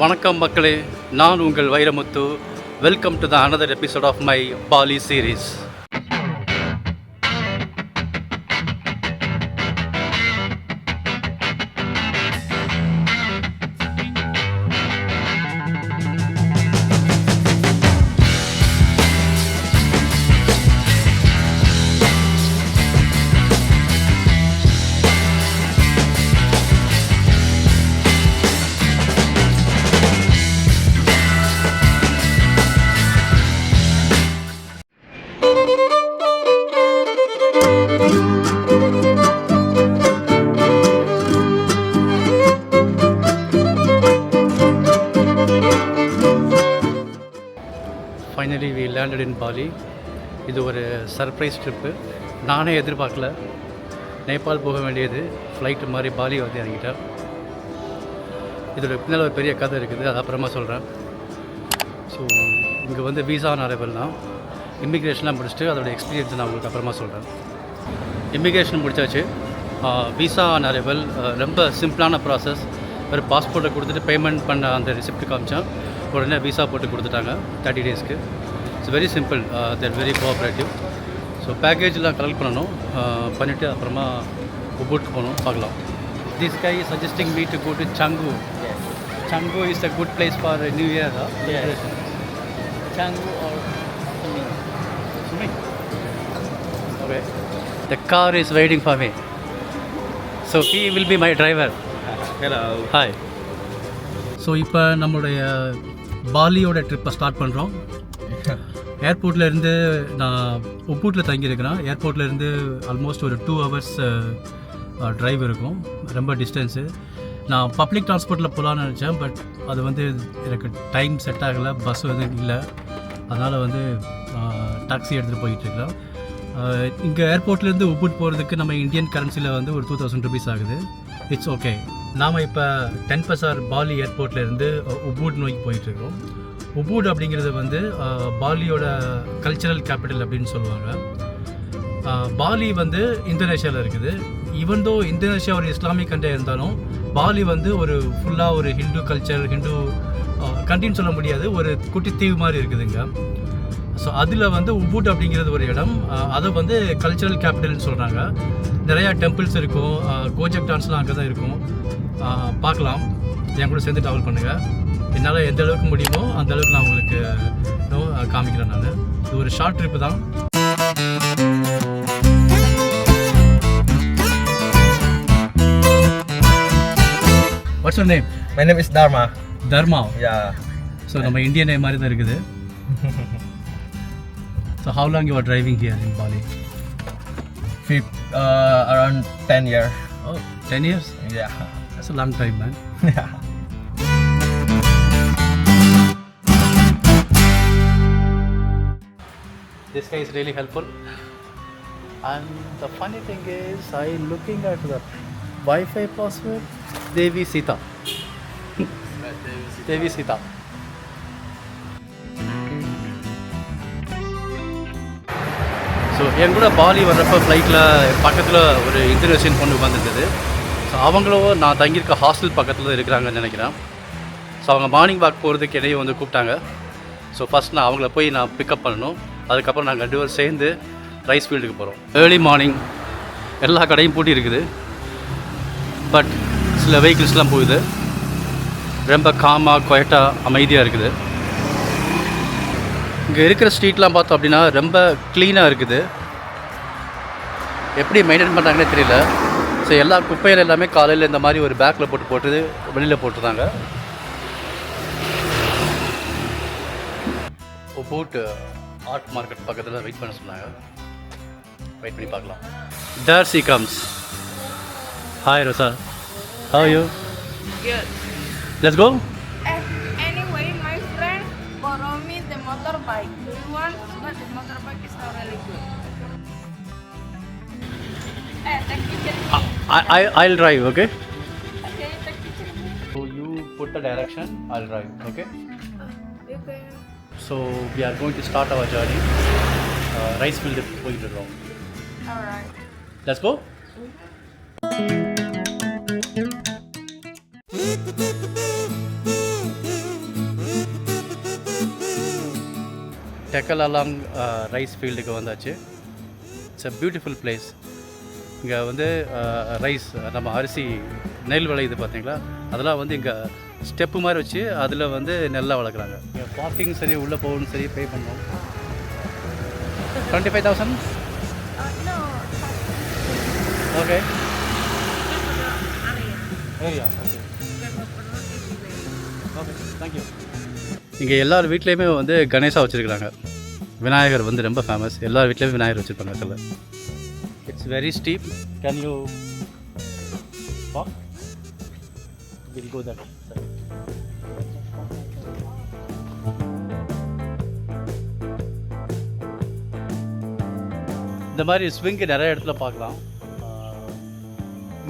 வணக்கம் மக்களே, நான் உங்கள் Vairamuthu. Welcome to the another episode of my Bali series. Finally we landed in Bali. இது ஒரு சர்ப்ரைஸ் ட்ரிப்பு. நானே எதிர்பார்க்கல. நேபாள் போக வேண்டியது ஃப்ளைட்டு மாதிரி பாலி வந்து இறங்கிட்டேன். இதோட பின்னால் ஒரு பெரிய கதை இருக்குது, அது அப்புறமா சொல்கிறேன். ஸோ இங்கே வந்து வீசா ஆன் அரைவல் தான். இமிக்ரேஷன்லாம் முடிச்சுட்டு அதோட எக்ஸ்பீரியன்ஸ் நான் உங்களுக்கு அப்புறமா சொல்கிறேன். இமிக்ரேஷன் முடிச்சாச்சு. வீசா ஆன் அரைவல் ரொம்ப சிம்பிளான ப்ராசஸ். ஒரு பாஸ்போர்ட்டை கொடுத்துட்டு பேமெண்ட் பண்ண அந்த ரிசிப்ட் காமிச்சேன். உடனே வீசா போட்டு கொடுத்துட்டாங்க 30 டேஸ்க்கு. It's very simple, they're very cooperative. So பேக்கேஜெலாம் கலெக்ட் பண்ணணும், பண்ணிவிட்டு அப்புறமா உபுட் போகணும், பார்க்கலாம். This guy suggesting me to go to Canggu. Canggu is a good place for a New Year. Yes. Canggu or Swimming. Okay. The car is waiting for me. So he will be my driver. Hello. Hi. So இப்போ நம்மளுடைய பாலியோட ட்ரிப்பை start பண்ணுறோம். ஏர்போர்ட்லேருந்து நான் உப்பூட்டில் தங்கியிருக்கிறேன். ஏர்போர்ட்லேருந்து almost ஒரு 2 hours drive இருக்கும், ரொம்ப distance. நான் public ட்ரான்ஸ்போர்ட்டில் போகலான்னு நினச்சேன், பட் அது வந்து எனக்கு டைம் செட் ஆகலை, பஸ் வந்து இல்லை. அதனால் வந்து டாக்ஸி எடுத்துகிட்டு போயிட்டுருக்கிறேன். இங்கே ஏர்போர்ட்லேருந்து உபுட் போகிறதுக்கு நம்ம இந்தியன் கரன்சியில் வந்து ஒரு 2000 rupees ஆகுது. It's okay. நாம் இப்போ 10 பசார் பாலி ஏர்போர்ட்லேருந்து உபூட் நோக்கி போயிட்டுருக்கோம். உபூட் அப்படிங்கிறது வந்து பாலியோட கல்ச்சரல் கேபிட்டல் அப்படின்னு சொல்லுவாங்க. பாலி வந்து இந்தோனேஷியாவில் இருக்குது. ஈவன் தோ இந்தோனேஷியா ஒரு இஸ்லாமிக் கண்ட்ரி இருந்தாலும் பாலி வந்து ஒரு ஃபுல்லாக ஒரு ஹிந்து கல்ச்சர், ஹிந்து கண்ட்ரின்னு சொல்ல முடியாது, ஒரு குட்டி தீவு மாதிரி இருக்குதுங்க. ஸோ அதில் வந்து உபூட் அப்படிங்கிறது ஒரு இடம். அதை வந்து கல்ச்சரல் கேபிட்டல்னு சொல்கிறாங்க. நிறையா டெம்பிள்ஸ் இருக்கும், கோஜக் டான்ஸ்லாம் அங்கே தான் இருக்கும். பார்க்கலாம், என் கூட சேர்ந்து ட்ராவல் பண்ணுங்கள். என்னால் எந்த அளவுக்கு முடியுமோ அந்த அளவுக்கு நான் உங்களுக்கு காமிக்கிறேன். நான் இது ஒரு ஷார்ட் ட்ரிப்பு தான். What's your name? My name is Dharma. Dharma. Yeah. So நம்ம இந்தியன் நேம் மாதிரி தான் இருக்குது. So how long you are driving here in Bali? Around 10 years. Oh, 10 years? Yeah. That's a long time, man. Yeah. This guy is really helpful. And the funny thing is, I'm looking at the Wi-Fi password. Devi Sita. Devi Sita. So என் கூட பாலி வர்றப்போ ஃப்ளைட்டில் பக்கத்தில் ஒரு Indonesian பொண்ணு உட்காந்துருக்குது. So அவங்களோ நான் தங்கியிருக்க hostel பக்கத்தில் இருக்கிறாங்கன்னு நினைக்கிறேன். ஸோ அவங்க மார்னிங் வாக் போகிறதுக்கு இடையே வந்து கூப்பிட்டாங்க. ஸோ ஃபஸ்ட் நான் அவங்கள போய் நான் பிக்கப் பண்ணணும். அதுக்கப்புறம் நாங்கள் 2 பேரும் சேர்ந்து ரைஸ் ஃபீல்டுக்கு போகிறோம். ஏர்லி மார்னிங் எல்லா கடையும் பூட்டி இருக்குது, பட் சில வெஹிக்கிள்ஸ்லாம் போகுது. ரொம்ப காமாக குவைட்டாக அமைதியாக இருக்குது. இங்கே இருக்கிற ஸ்ட்ரீட்லாம் பார்த்தோம் அப்படின்னா ரொம்ப க்ளீனாக இருக்குது. எப்படி மெயின்டைன் பண்ணுறாங்கன்னே தெரியல. ஸோ எல்லா குப்பையில் எல்லாமே காலையில் இந்த மாதிரி ஒரு பேக்கில் போட்டு வெளியில் போட்டுருந்தாங்க. உபூட் ஆர்ட் மார்க்கெட் பக்கத்தில் வெயிட் பண்ண சொன்னாங்க. வெயிட் பண்ணி பார்க்கலாம். There she comes. Hi Rosa. How are you? Good. Let's go. Anyway, my friend borrowed me the motorbike. Do you want? But the motorbike is not really good. Take picture me. I'll drive, okay? Okay, take picture me. So you put the direction, I'll drive, okay? Okay. So we are going to start our journey. Rice field போயிட்டு இருக்கோம். All right. Let's go. Tegallalang rice ஃபீல்டுக்கு வந்தாச்சு. It's a beautiful place. இங்கே வந்து rice நம்ம அரிசி நெல் விளையுது பார்த்தீங்களா, அதெல்லாம் வந்து இங்கே ஸ்டெப்பு மாதிரி வச்சு அதில் வந்து நெல்லாக வளர்க்குறாங்க. இங்கே பார்க்கிங் சரி, உள்ளே போகணும் சரி, பே பண்ணோம். 25,000. No. Okay. Area. Area okay. Okay, thank you. இங்கே எல்லார் வீட்லேயுமே வந்து கணேசா வச்சுருக்குறாங்க. விநாயகர் வந்து ரொம்ப ஃபேமஸ். எல்லார் வீட்லேயுமே விநாயகர் வச்சுருப்பாங்க. சில it's very steep. Can you walk? Will go that. இந்த மாதிரி ஸ்விங்கு நிறைய இடத்துல பார்க்கலாம்.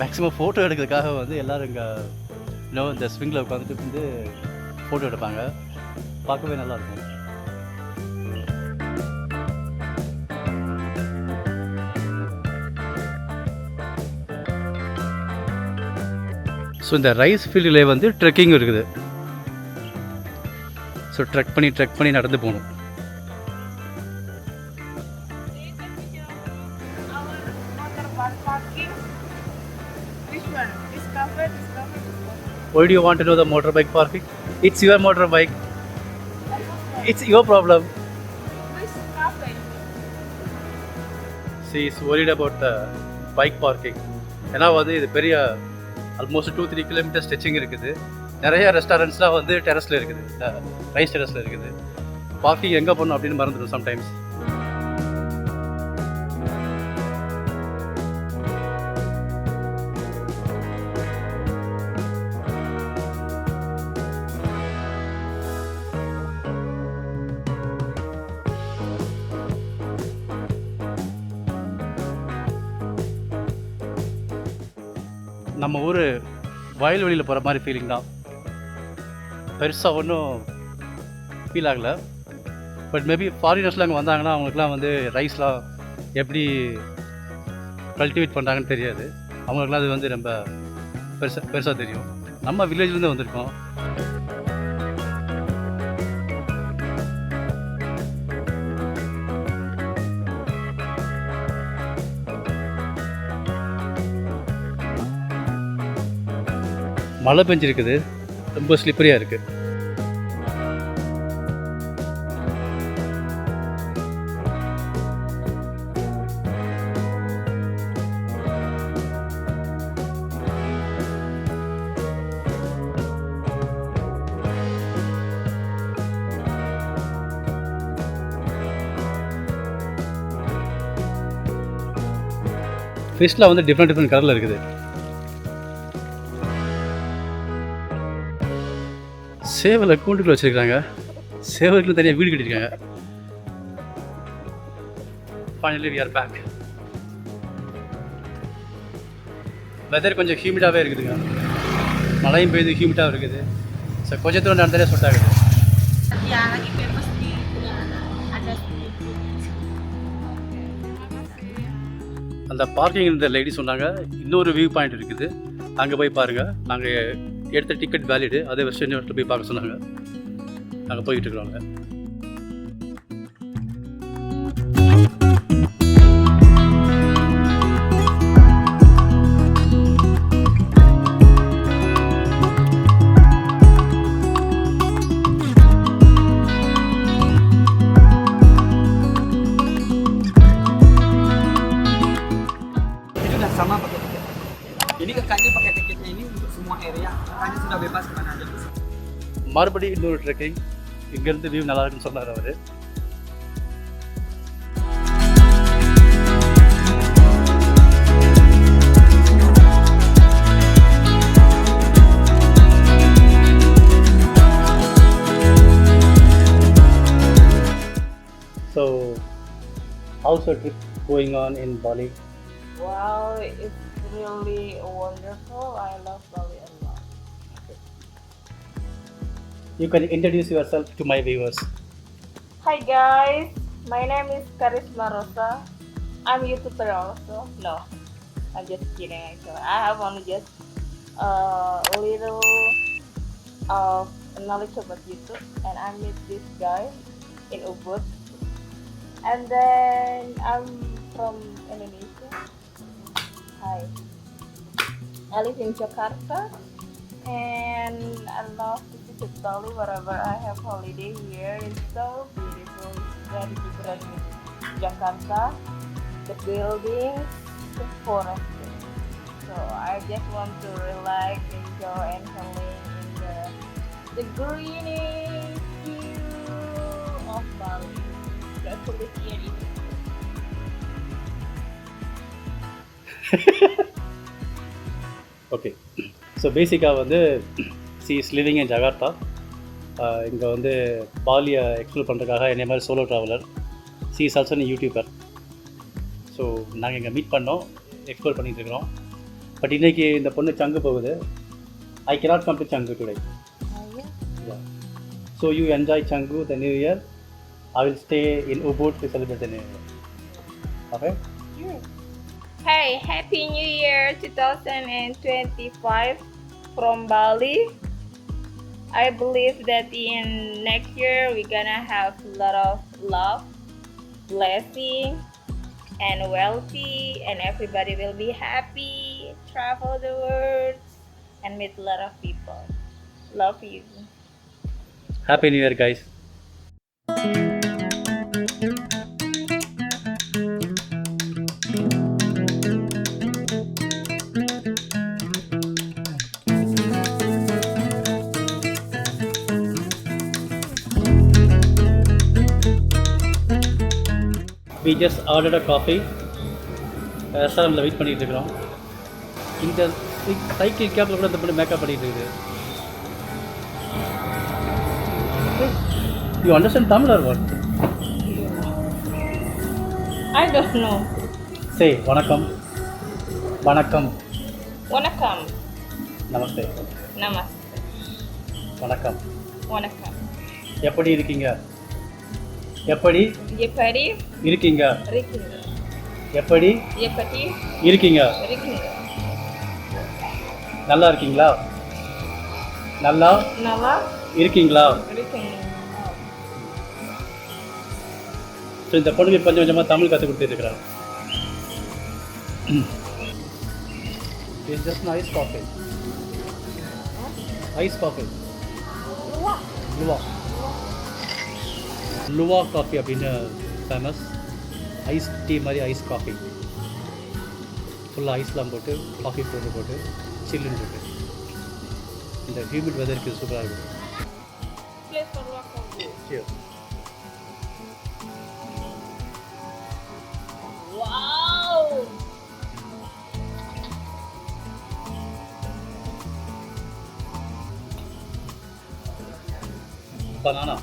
மேக்ஸிமம் ஃபோட்டோ எடுக்கிறதுக்காக வந்து எல்லோரும் இங்கே இன்னும் இந்த ஸ்விங்கில் உட்காந்துட்டு வந்து ஃபோட்டோ எடுப்பாங்க. பார்க்கவே நல்லாயிருக்கும். ஸோ இந்த ரைஸ் ஃபீல்டில் வந்து ட்ரெக்கிங் இருக்குது. ஸோ ட்ரெக் பண்ணி நடந்து போகணும். Motorbike parking. Which one? This cafe. Why do you want to know the motorbike parking? It's your motorbike. It's your problem. Which cafe? She is worried about the bike parking. ஏன்னா வந்து இது பெரிய almost 2-3 kilometre stretching இருக்குது. நிறைய ரெஸ்டாரண்ட்ஸ்லாம் வந்து டெரஸில் இருக்குது, rice டெரஸில் இருக்குது. Parking எங்கே போகணும் அப்படின்னு மறந்துடும் சம்டைம்ஸ். நம்ம ஊர் வயல்வெளியில் போகிற மாதிரி ஃபீலிங் தான். பெருசாக ஒன்றும் ஃபீல் ஆகலை. பட் மேபி ஃபாரினர்ஸ்லாம் அங்கே வந்தாங்கன்னா அவங்களுக்குலாம் வந்து ரைஸ்லாம் எப்படி கல்டிவேட் பண்ணுறாங்கன்னு தெரியாது. அவங்களுக்குலாம் அது வந்து ரொம்ப பெருசாக தெரியும். நம்ம வில்லேஜ்லேருந்து வந்திருக்கோம். மழை பெஞ்சிருக்குது, ரொம்ப ஸ்லிப்பரியாக இருக்குது. ஃபிஷ்லாம் வந்து டிஃப்ரெண்ட் கலரில் இருக்குது. சேவலை கூண்டுக்குள்ள வச்சுருக்காங்க. சேவலுக்குன்னு தனியாக வீடு கட்டியிருக்காங்க. Finally we are back. Weather கொஞ்சம் ஹியூமிடாகவே இருக்குதுங்க. மழையும் பெய்யுது, ஹியூமிடாக இருக்குது. ஸோ கொஞ்சம் தூரம் நடந்தாலே சொட் ஆகுது. Ya, lagi famous di ada. அந்த பார்க்கிங் இருந்த லேடி சொன்னாங்க இன்னொரு வியூ பாயிண்ட் இருக்குது, அங்கே போய் பாருங்கள். நாங்கள் எடுத்த டிக்கெட் வேலிடு, அதே வருஷம் இன்னொரு போய் பார்க்க சொன்னாங்க. நாங்கள் போய்கிட்டு இருக்கிறோங்க. Itu udah sama pakai tiket. Ini kakaknya pakai tiketnya ini untuk semua area. Kakaknya sudah bebas kemana aja. மறுபடியும் இன்னொரு ட்ரெக்கிங். இங்கேருந்து வியூ நல்லா இருக்குன்னு சொன்னார் அவர். So, how's your trip going on in Bali? Wow, it's really wonderful. I love Bali a lot. You can introduce yourself to my viewers. Hi guys, my name is Karisma Rosa. I'm a YouTuber also. No, I'm just kidding actually. I have only just a little knowledge about YouTube, and I met this guy in Ubud And then I'm from Indonesia. Hi. I live in Jakarta, and I love to visit Bali wherever I have holiday here. It's so beautiful. It's very different with Jakarta. The buildings, the forest. So I just want to relax, enjoy, and healing in the greeny view of Bali. Actually, here it is. Okay so பேசிக்காக வந்து C is living in Jakarta. இங்கே வந்து பாலியை explore பண்ணுறதுக்காக என்னை மாதிரி solo traveller. C is also YouTuber. So நாங்கள் இங்கே meet பண்ணோம், எக்ஸ்ப்ளோர் பண்ணிகிட்ருக்குறோம். பட் இன்றைக்கி இந்த பொண்ணு சங்கு போகுது. ஐ கேனாட் கம் டு சங்கு டுடே. ஸோ யூ என்ஜாய் சங்கு the new year. I will stay in Ubud to celebrate the new year. Okay? Hey, Happy New Year 2025 from Bali. I believe that in next year we're gonna have a lot of love, blessing, and wealthy, and everybody will be happy, travel the world, and meet a lot of people. Love you. Happy New Year, guys. We just ordered a coffee. ரெஸ்டாரண்ட்டில் wait பண்ணிகிட்டு இருக்கிறோம். இந்த cycle கேப்பில் கூட இந்த பண்ணி makeup பண்ணிகிட்டு இருக்குது. You understand Tamil or what? I don't know. Say வணக்கம். வணக்கம். Vanakkam. நமஸ்தே. Namaste. வணக்கம். Vanakkam. எப்படி இருக்கீங்க? எப்படி Yepadi இருக்கீங்க? Rikinga. எப்படி Yepati இருக்கீங்க? Rikinga. நல்லா இருக்கீங்களா? நல்லா Nala இருக்கீங்களா? Rikinga. ஸோ இந்த பொண்ணுக்கு கொஞ்சம் கொஞ்சமாக தமிழ் கற்றுக் கொடுத்துருக்குறாங்க. It's just ice coffee. Ice coffee. Luwak luwak coffee அப்படின்னு ஃபேமஸ். ஐஸ் டீ மாதிரி ஐஸ் காஃபி. ஃபுல்லாக ஐஸ்லாம் போட்டு காஃபி பவுடர் போட்டு சில்லுன்னு போட்டு இந்த ஹியூமிட் வெதருக்கு சூப்பராக இருக்கும். Place for rock on you. Cheers. Wow. Banana.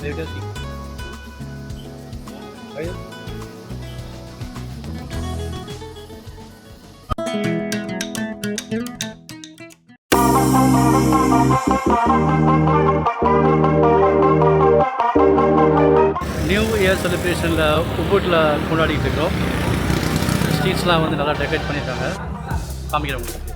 Very tasty. Are you? New year செலிப்ரேஷனில் உபுட்டில் கொண்டாடிட்டு இருக்கிறோம். ஸ்ட்ரீட்ஸ்லாம் வந்து நல்லா டெக்கரேட் பண்ணியிருக்காங்க. காமிக்கிறேன் உங்களுக்கு.